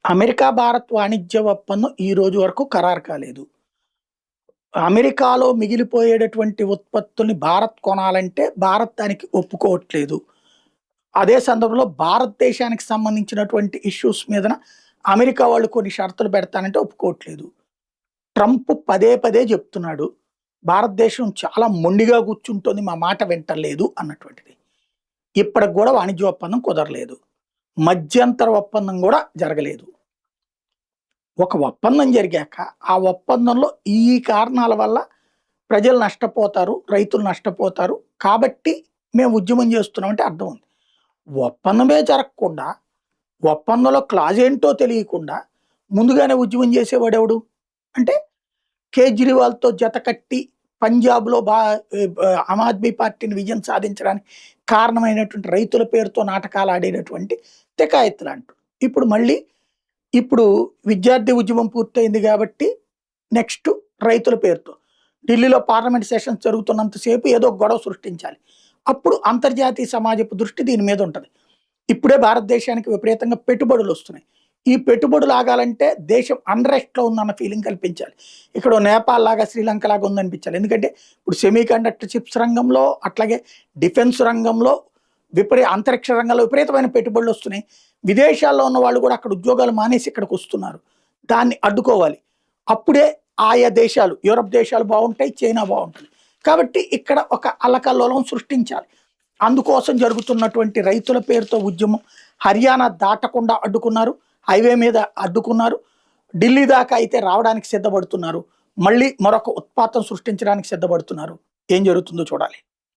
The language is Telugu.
అమెరికా భారత్ వాణిజ్య ఒప్పందం ఈ రోజు వరకు ఖరారు కాలేదు. అమెరికాలో మిగిలిపోయేటటువంటి ఉత్పత్తుల్ని భారత్ కొనాలంటే భారత్ దానికి ఒప్పుకోవట్లేదు. అదే సందర్భంలో భారతదేశానికి సంబంధించినటువంటి ఇష్యూస్ మీదన అమెరికా వాళ్ళు కొన్ని షరతులు పెడతానంటే ఒప్పుకోవట్లేదు. ట్రంప్ పదే పదే చెప్తున్నాడు. భారతదేశం చాలా మొండిగా కూర్చుంటోంది, మా మాట వింటలేదు అన్నటువంటిది. ఇప్పటికి కూడా వాణిజ్య ఒప్పందం కుదరలేదు. మధ్యంతర ఒప్పందం కూడా జరగలేదు. ఒక ఒప్పందం జరిగాక ఆ ఒప్పందంలో ఈ కారణాల వల్ల ప్రజలు నష్టపోతారు, రైతులు నష్టపోతారు కాబట్టి మేము ఉద్యమం చేస్తున్నామంటే అర్థం ఉంది. ఒప్పందమే జరగకుండా, ఒప్పందంలో క్లాజ్ ఏంటో తెలియకుండా ముందుగానే ఉద్యమం చేసేవాడెవడు? అంటే కేజ్రీవాల్‌తో జతకట్టి పంజాబ్‌లో ఆమ్ ఆద్మీ పార్టీని విజయం సాధించడానికి కారణమైనటువంటి రైతుల పేరుతో నాటకాలు ఆడేటటువంటి తెకాయత్తులంటారు. ఇప్పుడు మళ్ళీ ఇప్పుడు విద్యార్థి ఉద్యమం పూర్తయింది కాబట్టి నెక్స్ట్ రైతుల పేరుతో ఢిల్లీలో పార్లమెంట్ సెషన్స్ జరుగుతున్నంత సేపు ఏదో ఒక గొడవ సృష్టించాలి. అప్పుడు అంతర్జాతీయ సమాజపు దృష్టి దీని మీద ఉంటది. ఇప్పుడే భారతదేశానికి విపరీతంగా పెట్టుబడులు వస్తున్నాయి. ఈ పెట్టుబడులు ఆగాలంటే దేశం అన్రెస్ట్‌లో ఉందన్న ఫీలింగ్ కల్పించాలి. ఇక్కడ నేపాల్ లాగా, శ్రీలంక లాగా ఉందనిపించాలి. ఎందుకంటే ఇప్పుడు సెమీ కండక్టర్ చిప్స్ రంగంలో, అట్లాగే డిఫెన్స్ రంగంలో, అంతరిక్ష రంగంలో విపరీతమైన పెట్టుబడులు వస్తున్నాయి. విదేశాల్లో ఉన్న వాళ్ళు కూడా అక్కడ ఉద్యోగాలు మానేసి ఇక్కడికి వస్తున్నారు. దాన్ని అడ్డుకోవాలి. అప్పుడే ఆయా దేశాలు, యూరప్ దేశాలు బాగుంటాయి, చైనా బాగుంటుంది. కాబట్టి ఇక్కడ ఒక అల్లకల్లోలం సృష్టించాలి. అందుకోసం జరుగుతున్నటువంటి రైతుల పేరుతో ఉద్యమం హర్యానా దాటకుండా అడ్డుకున్నారు. హైవే మీద అడ్డుకున్నారు. ఢిల్లీ దాకా అయితే రావడానికి సిద్ధపడుతున్నారు. మళ్ళీ మరొక ఉత్పాతం సృష్టించడానికి సిద్ధపడుతున్నారు. ఏం జరుగుతుందో చూడాలి.